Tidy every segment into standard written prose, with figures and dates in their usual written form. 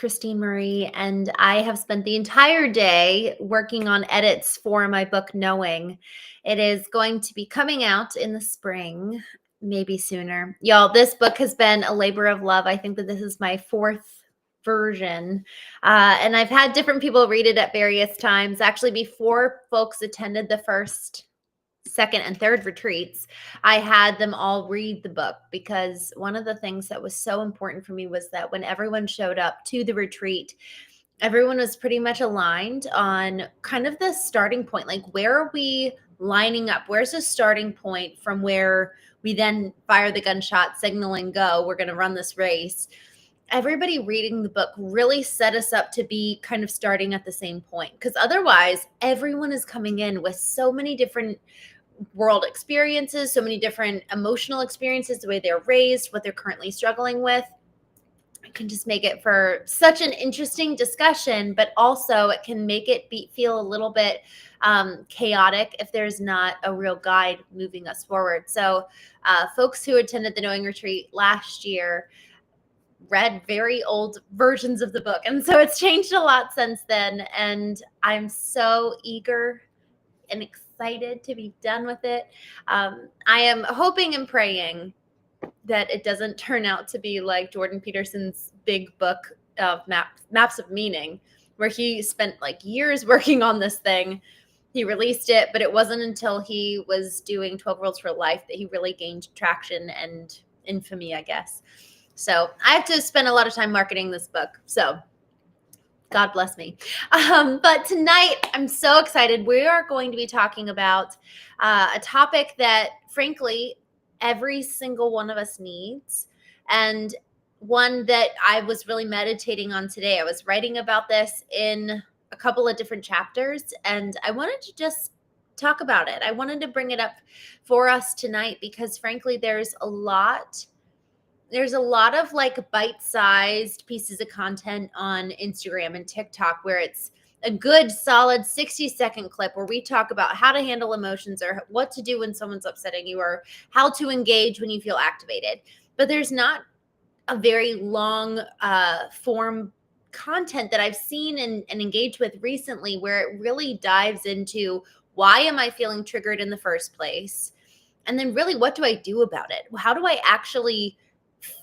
Christene Marie, and I have spent the entire day working on edits for my book, Knowing. It is going to be coming out in the spring, maybe sooner. Y'all, this book has been a labor of love. I think that this is my fourth version, and I've had different people read it at various times. Actually, before folks attended the first, second, and third retreats, I had them all read the book, because one of the things that was so important for me was that when everyone showed up to the retreat, everyone was pretty much aligned on kind of the starting point. Like, where are we lining up? Where's the starting point from where we then fire the gunshot, signaling go, we're going to run this race? Everybody reading the book really set us up to be kind of starting at the same point, because otherwise everyone is coming in with so many different world experiences, so many different emotional experiences, the way they're raised, what they're currently struggling with. It can just make it for such an interesting discussion, but also it can make it feel a little bit chaotic if there's not a real guide moving us forward. So folks who attended the Knowing Retreat last year read very old versions of the book, and so it's changed a lot since then, and I'm so eager and excited to be done with it. I am hoping and praying that it doesn't turn out to be like Jordan Peterson's big book of Maps of Meaning, where he spent like years working on this thing. He released it, but it wasn't until he was doing 12 Rules for Life that he really gained traction and infamy, I guess. So I have to spend a lot of time marketing this book. So God bless me. But tonight, I'm so excited. We are going to be talking about a topic that, frankly, every single one of us needs, and one that I was really meditating on today. I was writing about this in a couple of different chapters, and I wanted to just talk about it. I wanted to bring it up for us tonight because, frankly, there's a lot of like bite-sized pieces of content on Instagram and TikTok where it's a good solid 60-second clip where we talk about how to handle emotions, or what to do when someone's upsetting you, or how to engage when you feel activated. But there's not a very long form content that I've seen and engaged with recently where it really dives into, why am I feeling triggered in the first place? And then really, what do I do about it? How do I actually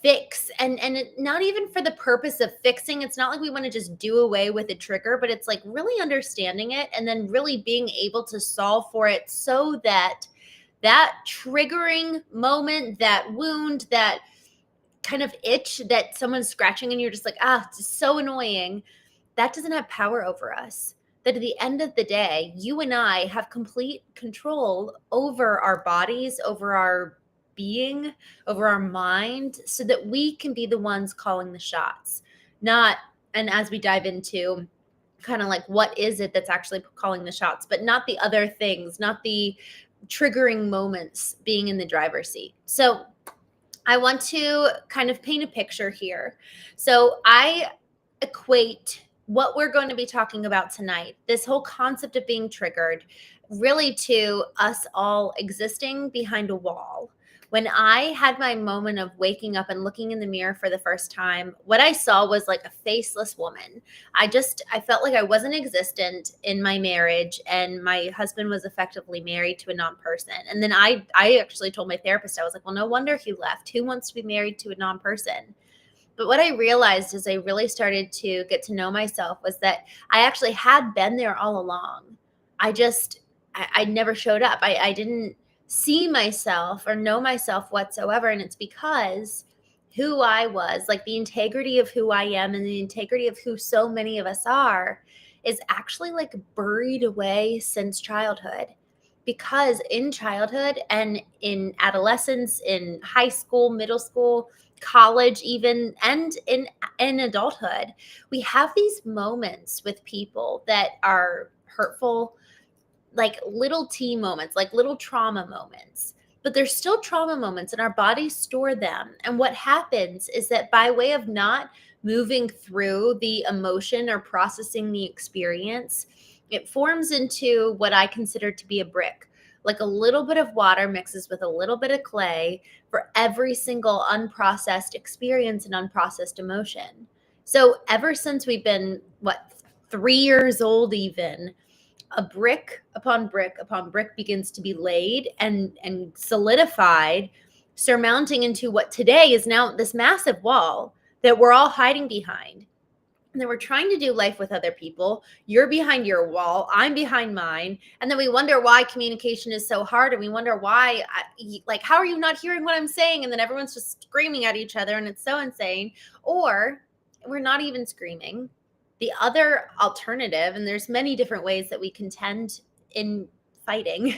fix, and not even for the purpose of fixing. It's not like we want to just do away with a trigger, but it's like really understanding it and then really being able to solve for it, so that that triggering moment, that wound, that kind of itch that someone's scratching and you're just like, it's so annoying, that doesn't have power over us. That at the end of the day, you and I have complete control over our bodies, over our being, over our mind, so that we can be the ones calling the shots. Not, and as we dive into kind of like, what is it that's actually calling the shots, but not the other things, not the triggering moments being in the driver's seat. So I want to kind of paint a picture here. So I equate what we're going to be talking about tonight, this whole concept of being triggered, really to us all existing behind a wall. When I had my moment of waking up and looking in the mirror for the first time, what I saw was like a faceless woman. I felt like I wasn't existent in my marriage, and my husband was effectively married to a non-person. And then I actually told my therapist, I was like, well, no wonder he left. Who wants to be married to a non-person? But what I realized as I really started to get to know myself was that I actually had been there all along. I never showed up. I didn't see myself or know myself whatsoever. And it's because who I was, like the integrity of who I am and the integrity of who so many of us are, is actually like buried away since childhood. Because in childhood and in adolescence, in high school, middle school, college even, and in adulthood, we have these moments with people that are hurtful, like little T moments, like little trauma moments. But there's still trauma moments, and our bodies store them. And what happens is that by way of not moving through the emotion or processing the experience, it forms into what I consider to be a brick. Like a little bit of water mixes with a little bit of clay for every single unprocessed experience and unprocessed emotion. So ever since we've been, 3 years old even, a brick upon brick upon brick begins to be laid and solidified, surmounting into what today is now this massive wall that we're all hiding behind. And then we're trying to do life with other people. You're behind your wall, I'm behind mine. And then we wonder why communication is so hard. And we wonder why, like, how are you not hearing what I'm saying? And then everyone's just screaming at each other. And it's so insane. Or we're not even screaming. The other alternative, and there's many different ways that we contend in fighting,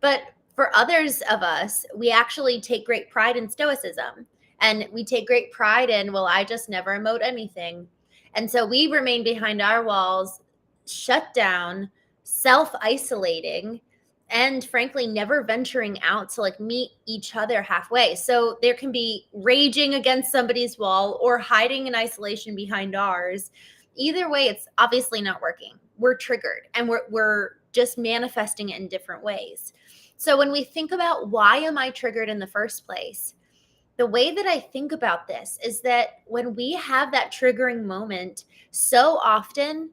but for others of us, we actually take great pride in stoicism. And we take great pride in, well, I just never emote anything. And so we remain behind our walls, shut down, self-isolating, and frankly, never venturing out to like meet each other halfway. So there can be raging against somebody's wall or hiding in isolation behind ours. Either way, it's obviously not working. We're triggered and we're just manifesting it in different ways. So when we think about why am I triggered in the first place, the way that I think about this is that when we have that triggering moment, so often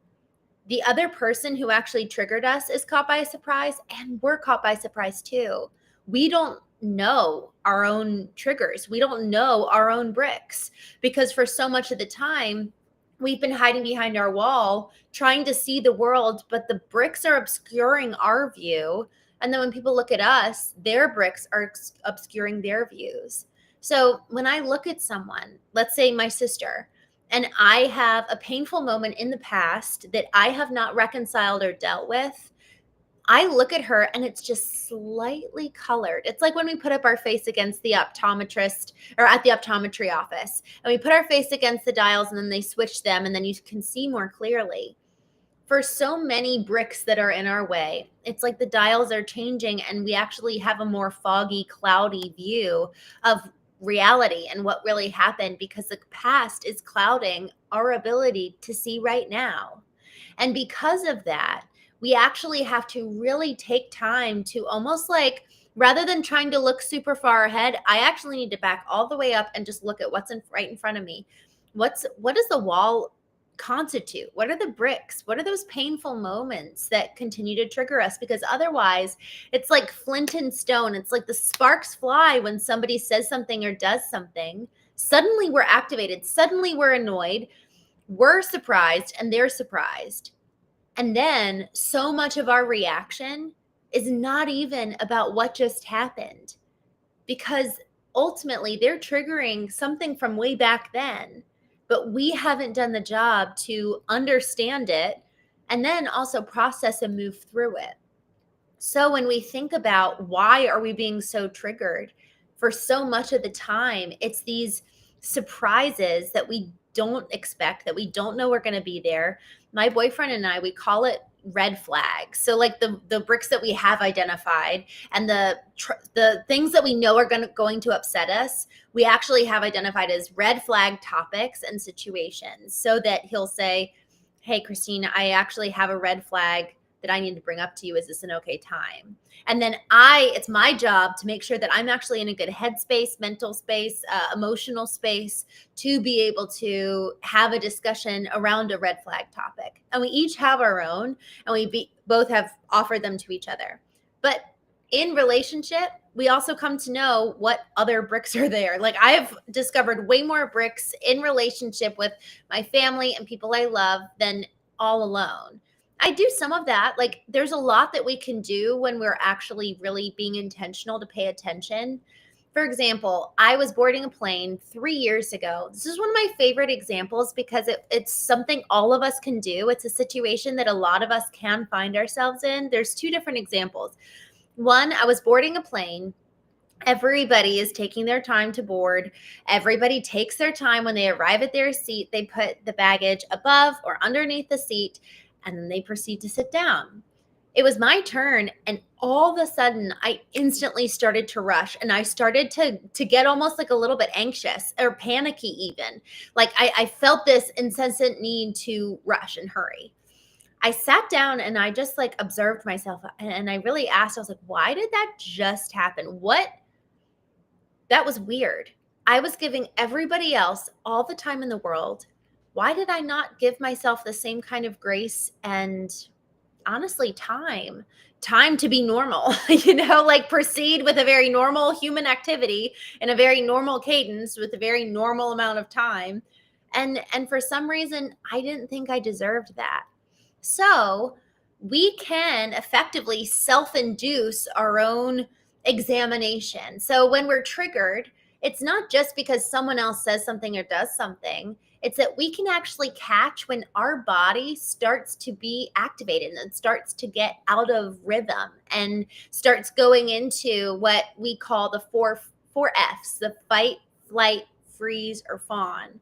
the other person who actually triggered us is caught by surprise, and we're caught by surprise too. We don't know our own triggers. We don't know our own bricks because for so much of the time, we've been hiding behind our wall, trying to see the world, but the bricks are obscuring our view. And then when people look at us, their bricks are obscuring their views. So when I look at someone, let's say my sister, and I have a painful moment in the past that I have not reconciled or dealt with, I look at her and it's just slightly colored. It's like when we put up our face against the optometrist or at the optometry office and we put our face against the dials and then they switch them and then you can see more clearly. For so many bricks that are in our way, it's like the dials are changing and we actually have a more foggy, cloudy view of reality and what really happened because the past is clouding our ability to see right now. And because of that, we actually have to really take time to almost like, rather than trying to look super far ahead, I actually need to back all the way up and just look at what's right in front of me. What does the wall constitute? What are the bricks? What are those painful moments that continue to trigger us? Because otherwise, it's like flint and stone. It's like the sparks fly when somebody says something or does something. Suddenly we're activated. Suddenly we're annoyed. We're surprised and they're surprised. And then so much of our reaction is not even about what just happened because ultimately they're triggering something from way back then, but we haven't done the job to understand it and then also process and move through it. So when we think about why are we being so triggered, for so much of the time, it's these surprises that we don't expect, that we don't know we're going to be there. My boyfriend and I, we call it red flags. So like the bricks that we have identified and the things that we know are going to upset us, we actually have identified as red flag topics and situations so that he'll say, hey, Christine, I actually have a red flag that I need to bring up to you. Is this an okay time? And then it's my job to make sure that I'm actually in a good headspace, mental space, emotional space to be able to have a discussion around a red flag topic. And we each have our own, and we both have offered them to each other. But in relationship, we also come to know what other bricks are there. Like I have discovered way more bricks in relationship with my family and people I love than all alone. I do some of that. Like there's a lot that we can do when we're actually really being intentional to pay attention. For example, I was boarding a plane 3 years ago. This is one of my favorite examples because it's something all of us can do. It's a situation that a lot of us can find ourselves in. There's two different examples. One, I was boarding a plane. Everybody is taking their time to board. Everybody takes their time when they arrive at their seat. They put the baggage above or underneath the seat, and then they proceed to sit down. It was my turn, and all of a sudden, I instantly started to rush, and I started to get almost like a little bit anxious or panicky even. Like I felt this incessant need to rush and hurry. I sat down and I just like observed myself, and I really asked, I was like, why did that just happen? That was weird. I was giving everybody else all the time in the world. why did I not give myself the same kind of grace and honestly time to be normal, like proceed with a very normal human activity in a very normal cadence with a very normal amount of time. And for some reason, I didn't think I deserved that. So we can effectively self-induce our own examination. So when we're triggered, it's not just because someone else says something or does something. It's that we can actually catch when our body starts to be activated and starts to get out of rhythm and starts going into what we call the four F's, the fight, flight, freeze, or fawn.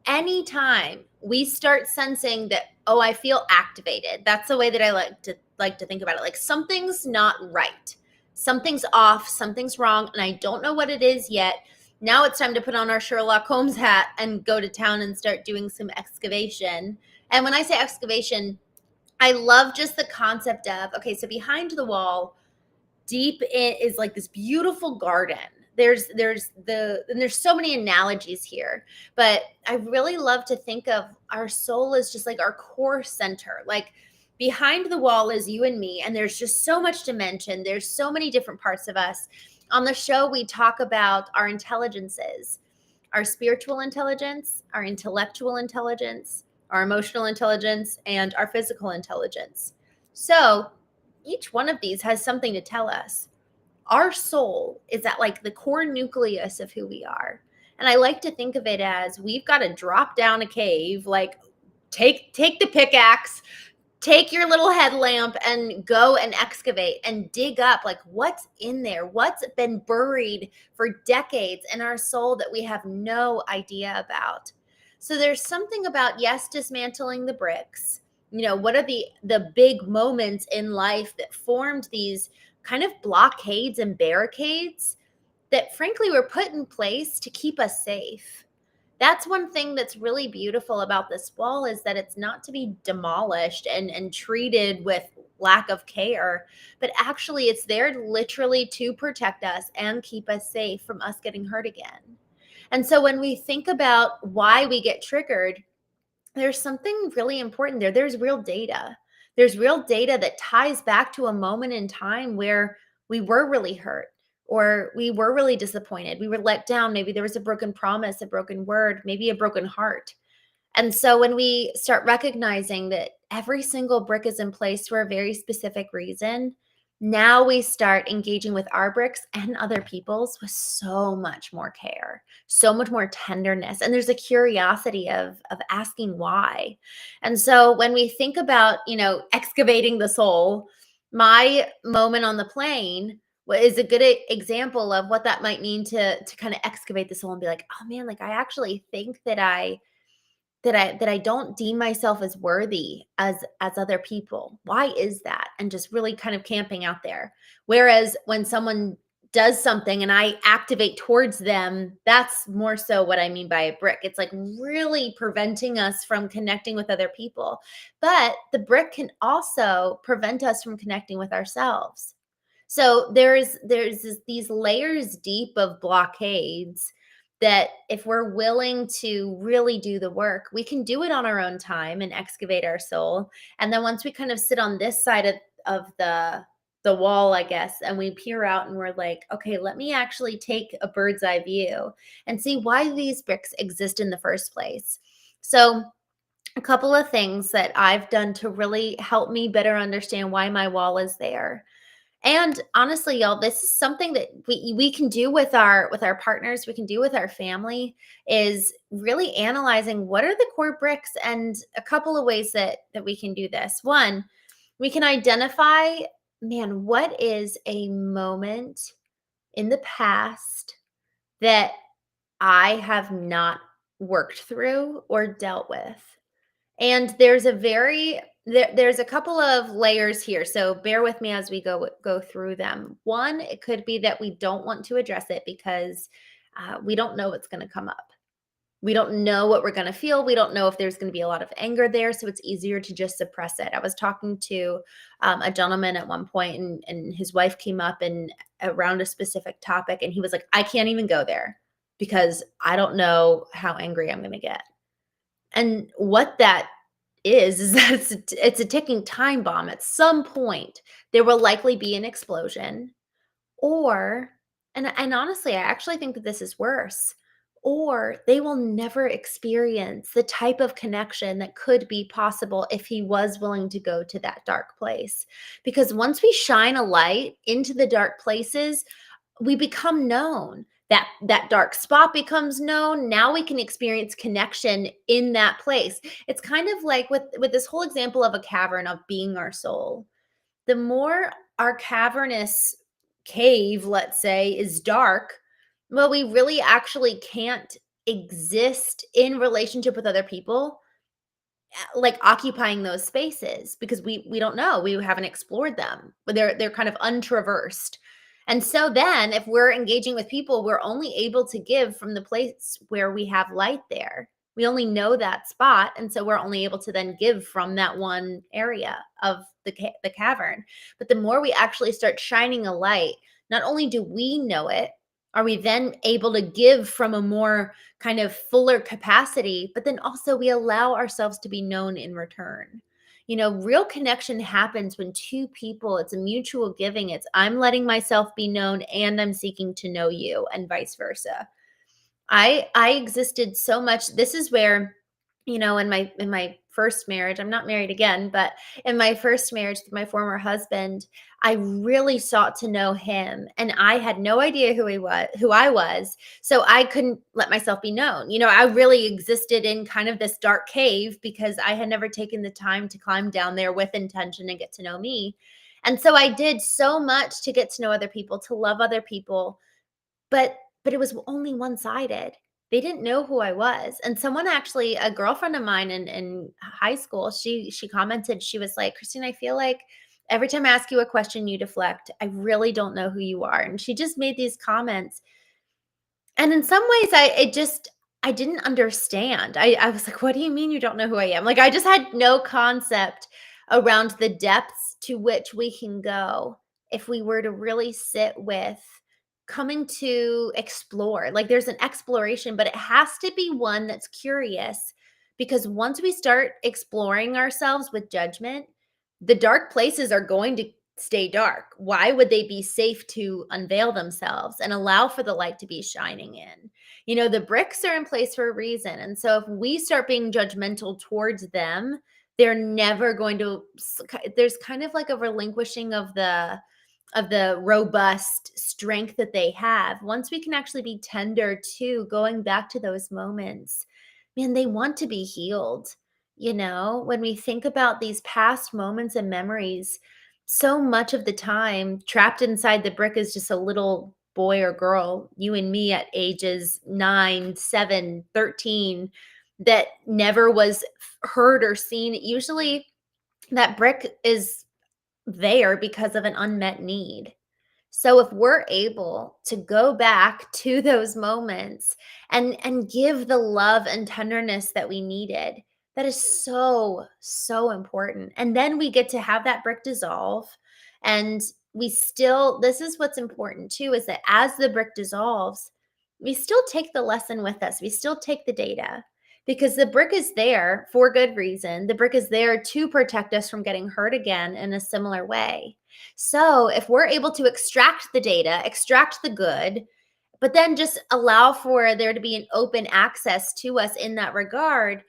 Anytime we start sensing that, oh, I feel activated, that's the way that I like to think about it. Like something's not right, something's off, something's wrong, and I don't know what it is yet. Now it's time to put on our Sherlock Holmes hat and go to town and start doing some excavation. And when I say excavation, I love just the concept of, okay, so behind the wall, deep in is like this beautiful garden. There's so many analogies here, but I really love to think of our soul as just like our core center. Like behind the wall is you and me, and there's just so much dimension. There's so many different parts of us. On the show, we talk about our intelligences, our spiritual intelligence, our intellectual intelligence, our emotional intelligence, and our physical intelligence. So each one of these has something to tell us. Our soul is at like the core nucleus of who we are. And I like to think of it as we've got to drop down a cave, like take the pickaxe, take your little headlamp and go and excavate and dig up like what's in there, what's been buried for decades in our soul that we have no idea about. So there's something about, yes, dismantling the bricks. What are the big moments in life that formed these kind of blockades and barricades that frankly were put in place to keep us safe? That's one thing that's really beautiful about this wall, is that it's not to be demolished and treated with lack of care, but actually it's there literally to protect us and keep us safe from us getting hurt again. And so when we think about why we get triggered, there's something really important there. There's real data. There's real data that ties back to a moment in time where we were really hurt or we were really disappointed. We were let down. Maybe there was a broken promise, a broken word, maybe a broken heart. And so when we start recognizing that every single brick is in place for a very specific reason, now we start engaging with our bricks and other people's with so much more care, so much more tenderness. And there's a curiosity of asking why. And so when we think about, excavating the soul, my moment on the plane is a good example of what that might mean to kind of excavate the soul and be like, oh man, like I actually think that I don't deem myself as worthy as other people. Why is that? And just really kind of camping out there. Whereas when someone does something and I activate towards them, that's more so what I mean by a brick. It's like really preventing us from connecting with other people. But the brick can also prevent us from connecting with ourselves. So these layers deep of blockades that if we're willing to really do the work, we can do it on our own time and excavate our soul. And then once we kind of sit on this side of the wall, I guess, and we peer out and we're like, okay, let me actually take a bird's eye view and see why these bricks exist in the first place. So a couple of things that I've done to really help me better understand why my wall is there. And honestly, y'all, this is something that we can do with our partners, we can do with our family, is really analyzing what are the core bricks, and a couple of ways that we can do this. One, we can identify, man, what is a moment in the past that I have not worked through or dealt with. And there's a couple of layers here, so bear with me as we go through them. One, it could be that we don't want to address it because we don't know what's going to come up. We don't know what we're going to feel. We don't know if there's going to be a lot of anger there, so it's easier to just suppress it. I was talking to a gentleman at one point, and his wife came up and around a specific topic, and he was like, "I can't even go there because I don't know how angry I'm going to get." And what that is that it's a ticking time bomb. At some point, there will likely be an explosion, or and honestly, I actually think that this is worse, or they will never experience the type of connection that could be possible if he was willing to go to that dark place. Because once we shine a light into the dark places, we become known. That dark spot becomes known. Now we can experience connection in that place. It's kind of like with this whole example of a cavern of being our soul. The more our cavernous cave, let's say, is dark, well, we really actually can't exist in relationship with other people, like occupying those spaces, because we don't know, we haven't explored them, but they're kind of untraversed. And so then if we're engaging with people, we're only able to give from the place where we have light there. We only know that spot, and so we're only able to then give from that one area of the cavern. But the more we actually start shining a light, not only do we know it, are we then able to give from a more kind of fuller capacity, but then also we allow ourselves to be known in return. Real connection happens when two people, it's a mutual giving. It's I'm letting myself be known and I'm seeking to know you, and vice versa. I existed so much. This is where, in my first marriage, I'm not married again, but in my first marriage with my former husband, I really sought to know him, and I had no idea who I was, so I couldn't let myself be known. I really existed in kind of this dark cave because I had never taken the time to climb down there with intention and get to know me. And so I did so much to get to know other people, to love other people, but it was only one-sided. They didn't know who I was, and someone actually, a girlfriend of mine in high school, she commented, she was like, "Christine, I feel like every time I ask you a question, you deflect. I really don't know who you are." And she just made these comments, and in some ways, I didn't understand. I was like, "What do you mean you don't know who I am?" Like, I just had no concept around the depths to which we can go if we were to really sit with coming to explore. Like, there's an exploration, but it has to be one that's curious, because once we start exploring ourselves with judgment, the dark places are going to stay dark. Why would they be safe to unveil themselves and allow for the light to be shining in? The bricks are in place for a reason. And so if we start being judgmental towards them, they're never going to, there's kind of like a relinquishing of the robust strength that they have. Once we can actually be tender to going back to those moments, man, they want to be healed. When we think about these past moments and memories, so much of the time trapped inside the brick is just a little boy or girl, you and me, at ages 9, 7, 13, that never was heard or seen. Usually that brick is there because of an unmet need. So if we're able to go back to those moments and give the love and tenderness that we needed, that is so, so important. And then we get to have that brick dissolve. And this is what's important too, is that as the brick dissolves, we still take the lesson with us. We still take the data, because the brick is there for good reason. The brick is there to protect us from getting hurt again in a similar way. So if we're able to extract the data, extract the good, but then just allow for there to be an open access to us in that regard,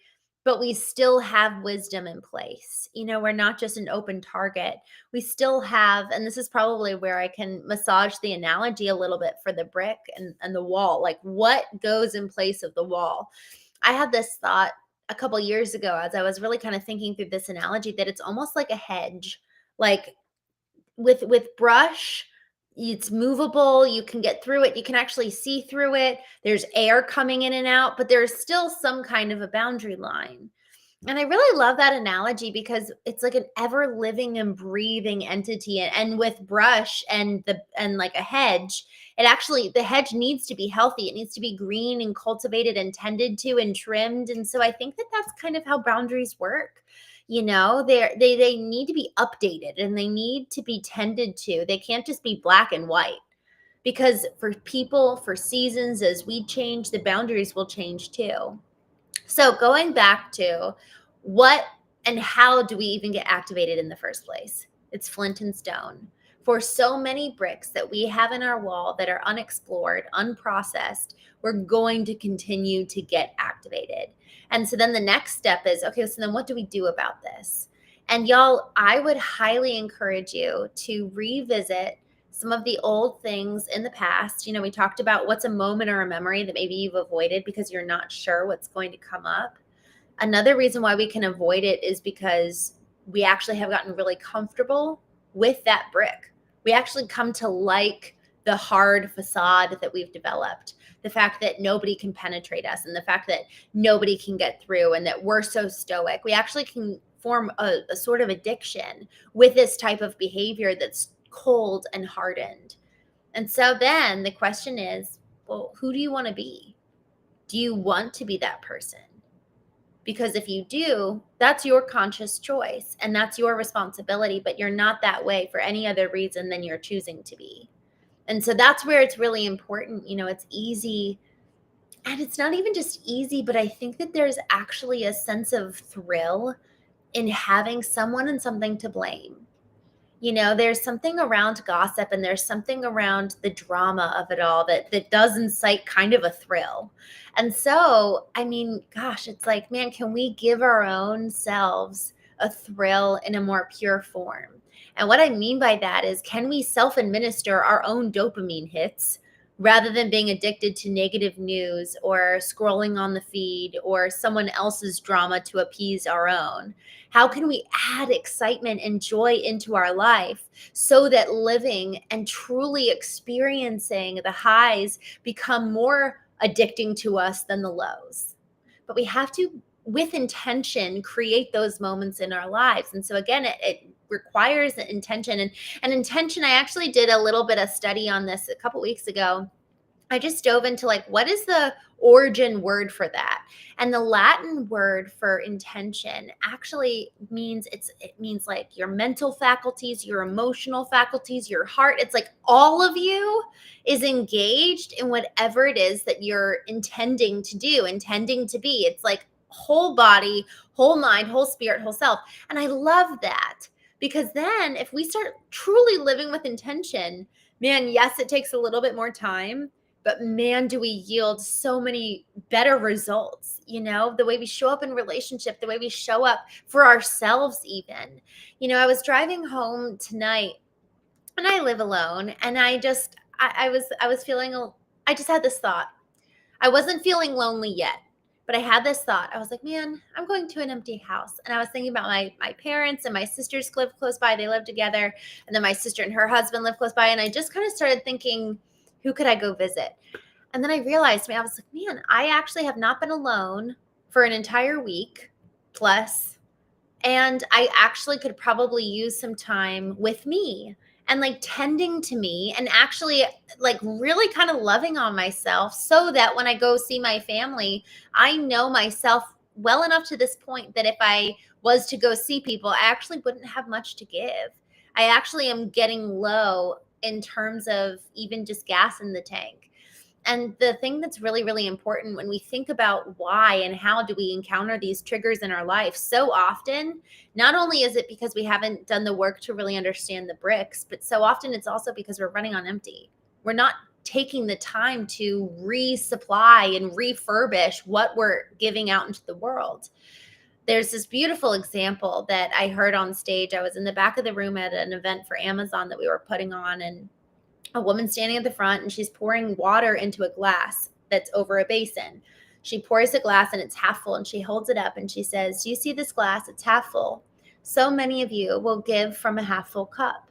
but we still have wisdom in place. We're not just an open target. We still have, and this is probably where I can massage the analogy a little bit for the brick and the wall. Like, what goes in place of the wall? I had this thought a couple years ago as I was really kind of thinking through this analogy, that it's almost like a hedge. Like, with brush, it's movable, you can get through it, you can actually see through it. There's air coming in and out, but there's still some kind of a boundary line. And I really love that analogy because it's like an ever living and breathing entity. And with brush and like a hedge, the hedge needs to be healthy. It needs to be green and cultivated and tended to and trimmed. And so I think that that's kind of how boundaries work. They need to be updated and they need to be tended to. They can't just be black and white, because for people, for seasons, as we change, the boundaries will change too. So going back to what and how do we even get activated in the first place? It's flint and stone. For so many bricks that we have in our wall that are unexplored, unprocessed, we're going to continue to get activated. And so then the next step is, okay, so then what do we do about this? And y'all, I would highly encourage you to revisit some of the old things in the past. You know, we talked about what's a moment or a memory that maybe you've avoided because you're not sure what's going to come up. Another reason why we can avoid it is because we actually have gotten really comfortable with that brick. We actually come to like the hard facade that we've developed, the fact that nobody can penetrate us, and the fact that nobody can get through, and that we're so stoic. We actually can form a sort of addiction with this type of behavior that's cold and hardened. And so then the question is, well, who do you want to be? Do you want to be that person? Because if you do, that's your conscious choice and that's your responsibility, but you're not that way for any other reason than you're choosing to be. And so that's where it's really important. You know, it's easy, and it's not even just easy, but I think that there's actually a sense of thrill in having someone and something to blame. You know, there's something around gossip and there's something around the drama of it all that does incite kind of a thrill. And so, I mean, gosh, it's like, man, can we give our own selves a thrill in a more pure form? And what I mean by that is, can we self-administer our own dopamine hits rather than being addicted to negative news or scrolling on the feed or someone else's drama to appease our own? How can we add excitement and joy into our life so that living and truly experiencing the highs become more addicting to us than the lows? But we have to, with intention, create those moments in our lives. And so again, it requires intention. And intention, I actually did a little bit of study on this a couple weeks ago. I just dove into like, what is the origin word for that? And the Latin word for intention actually means it means like your mental faculties, your emotional faculties, your heart. It's like all of you is engaged in whatever it is that you're intending to do, intending to be. It's like whole body, whole mind, whole spirit, whole self. And I love that, because then if we start truly living with intention, man, yes, it takes a little bit more time, but man, do we yield so many better results. You know, the way we show up in relationship, the way we show up for ourselves even. You know, I was driving home tonight and I live alone, and I was feeling, I just had this thought. I wasn't feeling lonely yet, but I had this thought. I was like, man, I'm going to an empty house. And I was thinking about my parents, and my sisters live close by. They live together. And then my sister and her husband live close by. And I just kind of started thinking, who could I go visit? And then I realized, I was like, man, I actually have not been alone for an entire week plus. And I actually could probably use some time with me and like tending to me and actually like really kind of loving on myself, so that when I go see my family, I know myself well enough to this point that if I was to go see people, I actually wouldn't have much to give. I actually am getting low in terms of even just gas in the tank. And the thing that's really, really important when we think about why and how do we encounter these triggers in our life, so often, not only is it because we haven't done the work to really understand the bricks, but so often it's also because we're running on empty. We're not taking the time to resupply and refurbish what we're giving out into the world. There's this beautiful example that I heard on stage. I was in the back of the room at an event for Amazon that we were putting on, and a woman standing at the front, and she's pouring water into a glass that's over a basin. She pours the glass and it's half full, and she holds it up and she says, do you see this glass? It's half full. So many of you will give from a half full cup.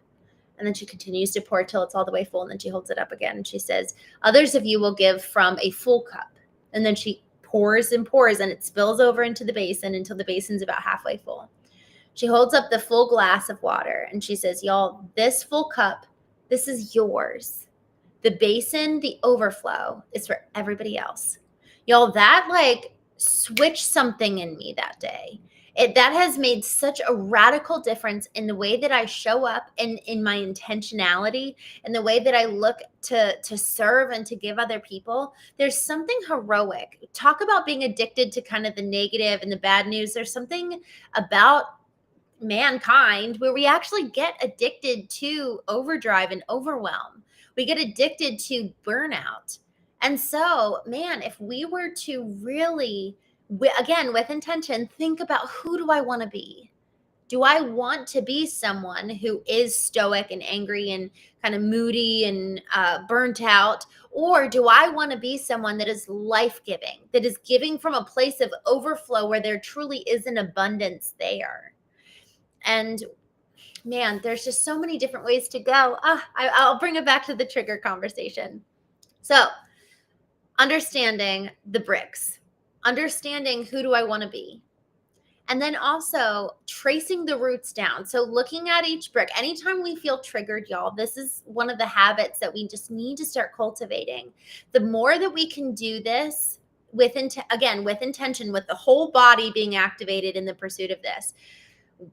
And then she continues to pour till it's all the way full. And then she holds it up again. And she says, others of you will give from a full cup. And then she pours and pours, and it spills over into the basin until the basin's about halfway full. She holds up the full glass of water and she says, y'all, this full cup, this is yours. The basin, the overflow, is for everybody else. Y'all, that like switched something in me that day. That has made such a radical difference in the way that I show up and in my intentionality and the way that I look to serve and to give other people. There's something heroic. Talk about being addicted to kind of the negative and the bad news. There's something about mankind where we actually get addicted to overdrive and overwhelm. We get addicted to burnout. And so, man, if we were to really, again, with intention, think about, who do I want to be? Do I want to be someone who is stoic and angry and kind of moody and burnt out? Or do I want to be someone that is life giving, that is giving from a place of overflow where there truly is an abundance there? And man, there's just so many different ways to go. I'll bring it back to the trigger conversation. So, understanding the bricks, understanding who do I want to be, and then also tracing the roots down. So, looking at each brick, anytime we feel triggered, y'all, this is one of the habits that we just need to start cultivating. The more that we can do this with intention, with the whole body being activated in the pursuit of this,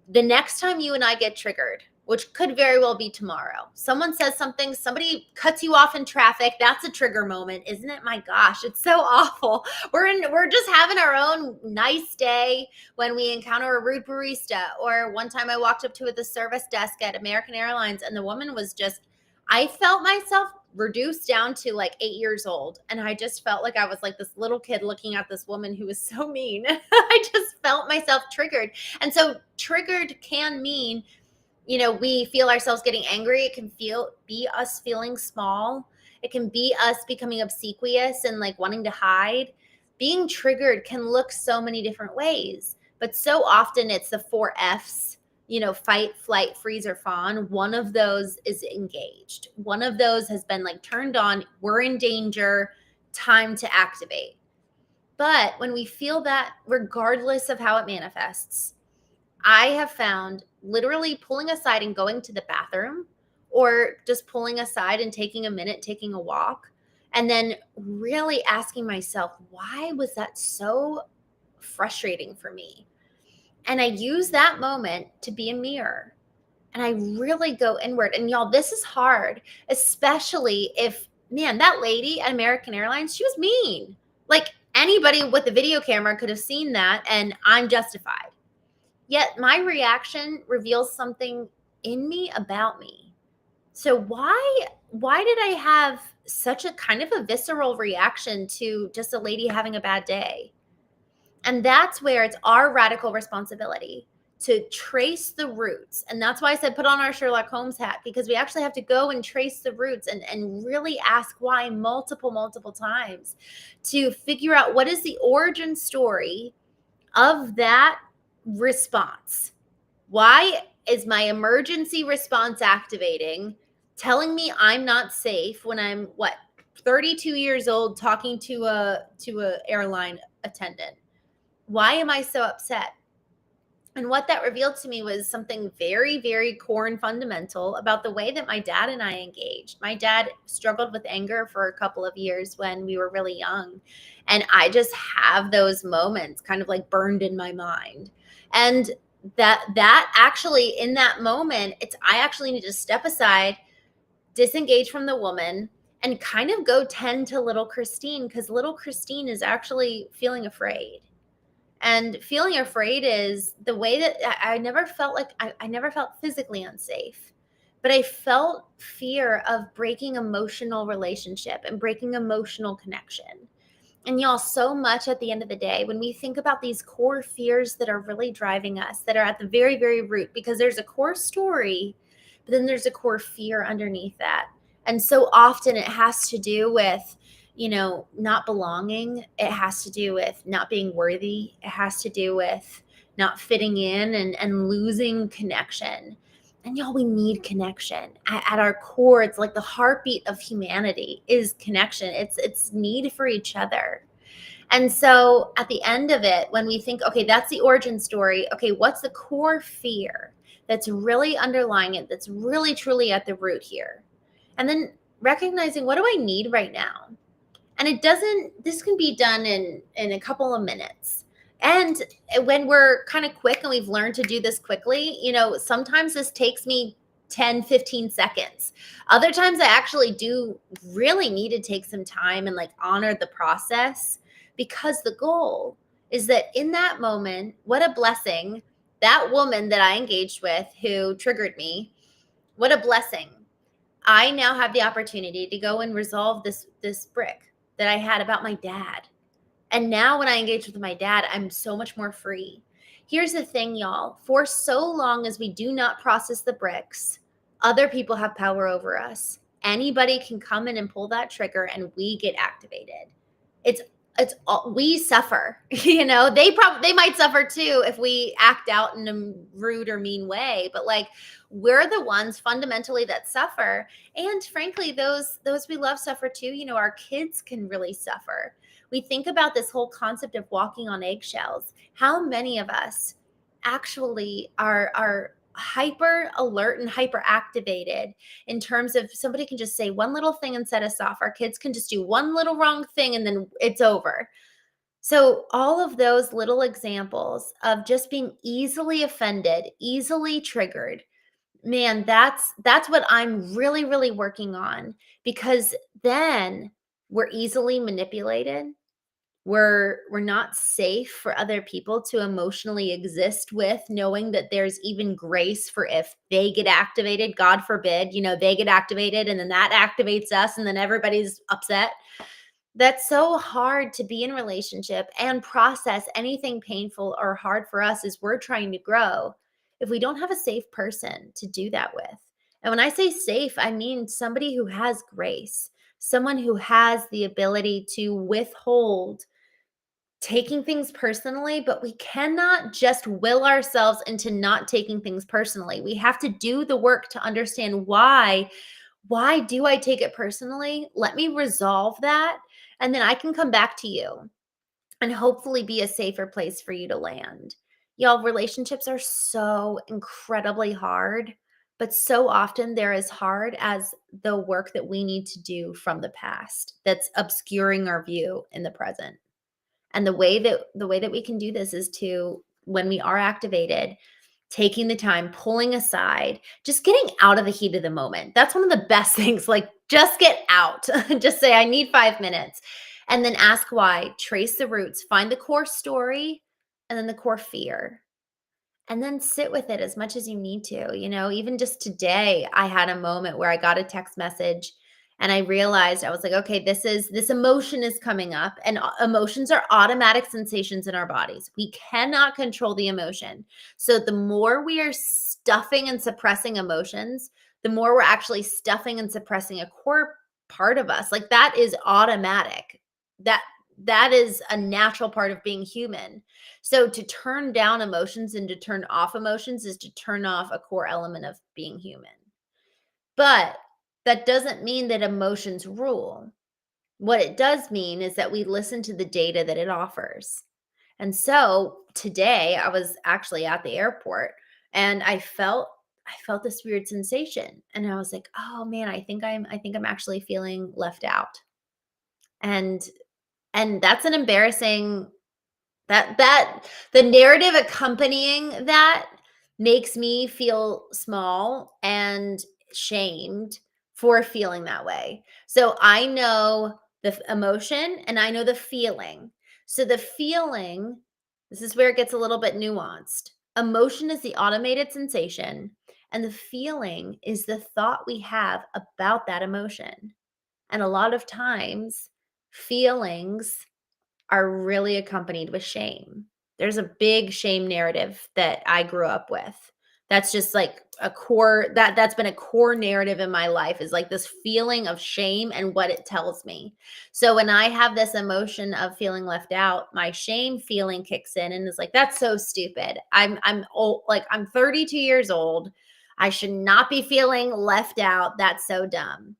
the next time you and I get triggered, which could very well be tomorrow, someone says something, somebody cuts you off in traffic, that's a trigger moment, isn't it? My gosh, it's so awful. We're just having our own nice day when we encounter a rude barista. Or one time I walked up to the service desk at American Airlines, and the woman was just, I felt myself reduced down to like 8 years old. And I just felt like I was like this little kid looking at this woman who was so mean. I just felt myself triggered. And so triggered can mean, we feel ourselves getting angry. It can be us feeling small. It can be us becoming obsequious and like wanting to hide. Being triggered can look so many different ways, but so often it's the 4 F's. Fight, flight, freeze, or fawn. One of those is engaged. One of those has been like turned on. We're in danger. Time to activate. But when we feel that, regardless of how it manifests, I have found literally pulling aside and going to the bathroom, or just pulling aside and taking a minute, taking a walk, and then really asking myself, why was that so frustrating for me? And I use that moment to be a mirror. And I really go inward. And y'all, this is hard, especially if, man, that lady at American Airlines, she was mean. Like, anybody with a video camera could have seen that, and I'm justified. Yet my reaction reveals something in me about me. So why did I have such a kind of a visceral reaction to just a lady having a bad day? And that's where it's our radical responsibility to trace the roots. And that's why I said put on our Sherlock Holmes hat, because we actually have to go and trace the roots and really ask why multiple times to figure out what is the origin story of that response. Why is my emergency response activating, telling me I'm not safe when I'm 32 years old talking to a airline attendant? Why am I so upset? And what that revealed to me was something very, very core and fundamental about the way that my dad and I engaged. My dad struggled with anger for a couple of years when we were really young. And I just have those moments kind of like burned in my mind. And that actually, in that moment, I actually need to step aside, disengage from the woman, and kind of go tend to little Christene, because little Christene is actually feeling afraid. And feeling afraid is the way that I never felt like I never felt physically unsafe, but I felt fear of breaking emotional relationship and breaking emotional connection. And y'all, so much at the end of the day, when we think about these core fears that are really driving us, that are at the very, very root, because there's a core story, but then there's a core fear underneath that. And so often it has to do with not belonging. It has to do with not being worthy. It has to do with not fitting in and losing connection. And y'all, we need connection. At our core, it's like the heartbeat of humanity is connection. It's need for each other. And so at the end of it, when we think, okay, that's the origin story. Okay, what's the core fear that's really underlying it, that's really truly at the root here? And then recognizing, what do I need right now? And this can be done in a couple of minutes. And when we're kind of quick and we've learned to do this quickly, sometimes this takes me 10, 15 seconds. Other times I actually do really need to take some time and like honor the process, because the goal is that in that moment, what a blessing, that woman that I engaged with who triggered me, what a blessing. I now have the opportunity to go and resolve this brick that I had about my dad. And now when I engage with my dad, I'm so much more free. Here's the thing, y'all. For so long as we do not process the bricks, other people have power over us. Anybody can come in and pull that trigger and we get activated. It's it's all, we suffer. They might suffer too if we act out in a rude or mean way, but like we're the ones fundamentally that suffer. And frankly, those we love suffer too. Our kids can really suffer. We think about this whole concept of walking on eggshells. How many of us actually are hyper alert and hyper activated in terms of somebody can just say one little thing and set us off. Our kids can just do one little wrong thing and then it's over. So all of those little examples of just being easily offended, easily triggered, man, that's what I'm really, really working on, because then we're easily manipulated. We're not safe for other people to emotionally exist with, knowing that there's even grace for if they get activated, God forbid, they get activated and then that activates us and then everybody's upset. That's so hard to be in relationship and process anything painful or hard for us as we're trying to grow if we don't have a safe person to do that with. And when I say safe, I mean somebody who has grace, someone who has the ability to withhold taking things personally, but we cannot just will ourselves into not taking things personally. We have to do the work to understand why. Why do I take it personally? Let me resolve that. And then I can come back to you and hopefully be a safer place for you to land. Y'all, relationships are so incredibly hard, but so often they're as hard as the work that we need to do from the past that's obscuring our view in the present. And the way that we can do this is to, when we are activated, taking the time, pulling aside, just getting out of the heat of the moment. That's one of the best things. Like, just get out. Just say, I need 5 minutes. And then ask why. Trace the roots, find the core story and then the core fear. And then sit with it as much as you need to. Even just today, I had a moment where I got a text message and I realized, I was like, okay, this emotion is coming up, and emotions are automatic sensations in our bodies. We cannot control the emotion. So the more we are stuffing and suppressing emotions, the more we're actually stuffing and suppressing a core part of us. Like, that is automatic. That is a natural part of being human. So to turn down emotions and to turn off emotions is to turn off a core element of being human. But that doesn't mean that emotions rule. What it does mean is that we listen to the data that it offers. And so today I was actually at the airport and I felt this weird sensation, and I was like, "Oh man, I think I'm actually feeling left out." And that's an embarrassing, that the narrative accompanying that makes me feel small and shamed for feeling that way. So I know the emotion and I know the feeling. So the feeling, this is where it gets a little bit nuanced. Emotion is the automated sensation, and the feeling is the thought we have about that emotion. And a lot of times, feelings are really accompanied with shame. There's a big shame narrative that I grew up with. That's just like a core, that's been a core narrative in my life, is like this feeling of shame and what it tells me. So when I have this emotion of feeling left out, my shame feeling kicks in and is like, that's so stupid. I'm old, like I'm 32 years old. I should not be feeling left out. That's so dumb.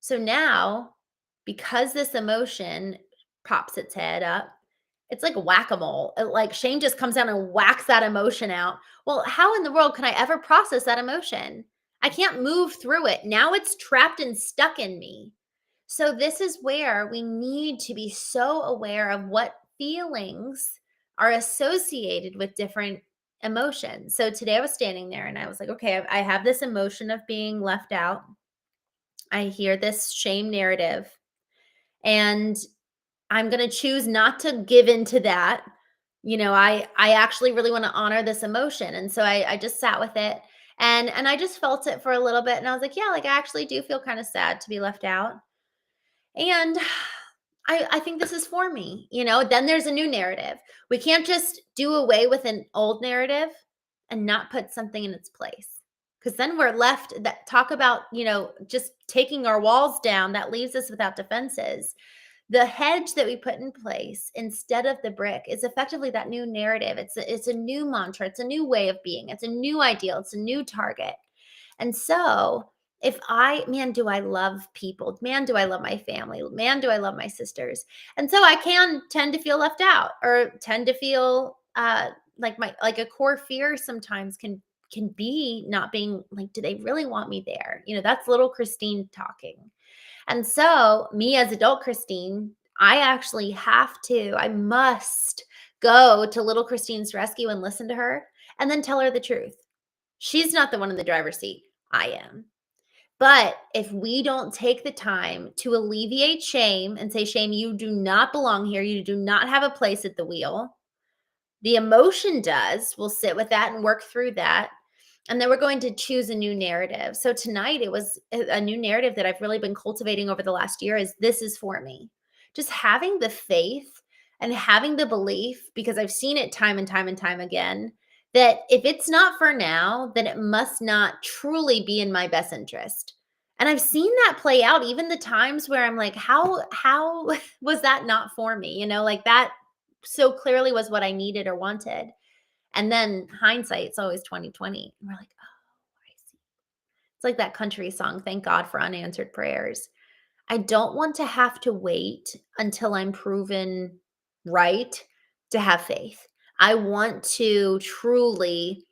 So now, because this emotion pops its head up, it's like whack-a-mole. Like, shame just comes down and whacks that emotion out. Well, how in the world can I ever process that emotion? I can't move through it. Now it's trapped and stuck in me. So this is where we need to be so aware of what feelings are associated with different emotions. So today I was standing there and I was like, okay, I have this emotion of being left out. I hear this shame narrative, and I'm going to choose not to give into that. I actually really want to honor this emotion. And so I just sat with it, and I just felt it for a little bit, and I was like, yeah, like I actually do feel kind of sad to be left out. And I think this is for me. Then there's a new narrative. We can't just do away with an old narrative and not put something in its place. Because then we're left that talk about, just taking our walls down, that leaves us without defenses. The hedge that we put in place instead of the brick is effectively that new narrative. It's a new mantra. It's a new way of being. It's a new ideal. It's a new target. And so, man, do I love people? Man, do I love my family? Man, do I love my sisters? And so I can tend to feel left out, or tend to feel like a core fear sometimes can be not being like, do they really want me there? That's little Christene talking. And so, me as adult Christene, I must go to little Christine's rescue and listen to her and then tell her the truth. She's not the one in the driver's seat. I am. But if we don't take the time to alleviate shame and say, shame, you do not belong here. You do not have a place at the wheel. The emotion does. We'll sit with that and work through that. And then we're going to choose a new narrative. So tonight it was a new narrative that I've really been cultivating over the last year is this is for me. Just having the faith and having the belief, because I've seen it time and time and time again, that if it's not for now, then it must not truly be in my best interest. And I've seen that play out even the times where I'm like, how was that not for me? Like that so clearly was what I needed or wanted. And then hindsight, it's always 2020. And we're like, oh, I see. It's like that country song, Thank God for Unanswered Prayers. I don't want to have to wait until I'm proven right to have faith. I want to truly,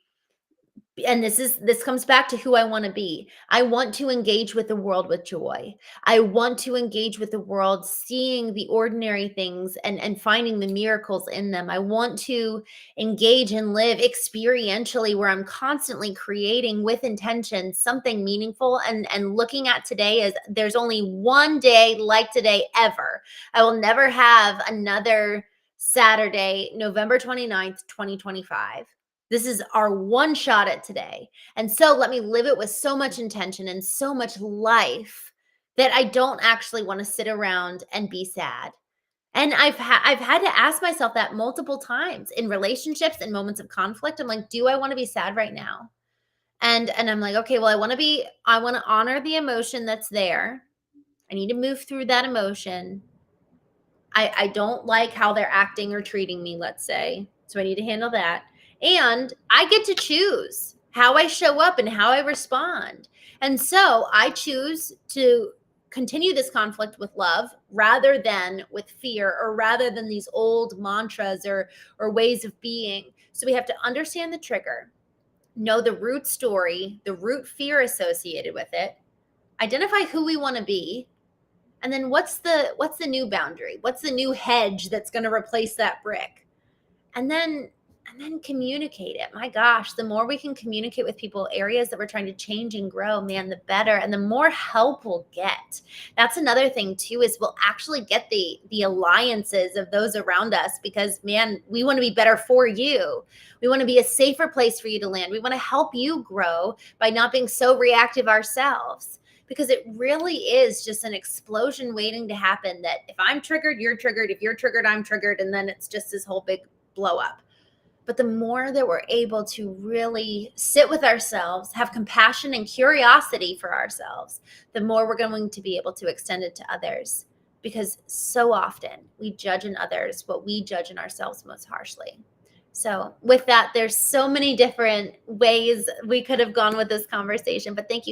and this comes back to who I want to be. I want to engage with the world with joy. I want to engage with the world seeing the ordinary things and finding the miracles in them. I want to engage and live experientially, where I'm constantly creating with intention something meaningful, and looking at today as there's only one day like today ever. I will never have another Saturday, November 29th, 2025. This is our one shot at today. And so let me live it with so much intention and so much life that I don't actually want to sit around and be sad. And I've had to ask myself that multiple times in relationships and moments of conflict. I'm like, do I want to be sad right now? And I'm like, okay, well, I want to honor the emotion that's there. I need to move through that emotion. I don't like how they're acting or treating me, let's say. So I need to handle that. And I get to choose how I show up and how I respond. And so I choose to continue this conflict with love rather than with fear, or rather than these old mantras or ways of being. So we have to understand the trigger, know the root story, the root fear associated with it, identify who we want to be, and then what's the new boundary? What's the new hedge that's going to replace that brick? And then communicate it. My gosh, the more we can communicate with people areas that we're trying to change and grow, man, the better, and the more help we'll get. That's another thing too, is we'll actually get the alliances of those around us, because man, we want to be better for you. We want to be a safer place for you to land. We want to help you grow by not being so reactive ourselves. Because it really is just an explosion waiting to happen, that if I'm triggered, you're triggered. If you're triggered, I'm triggered. And then it's just this whole big blow up. But the more that we're able to really sit with ourselves, have compassion and curiosity for ourselves, the more we're going to be able to extend it to others. Because so often we judge in others what we judge in ourselves most harshly. So with that, there's so many different ways we could have gone with this conversation, but thank you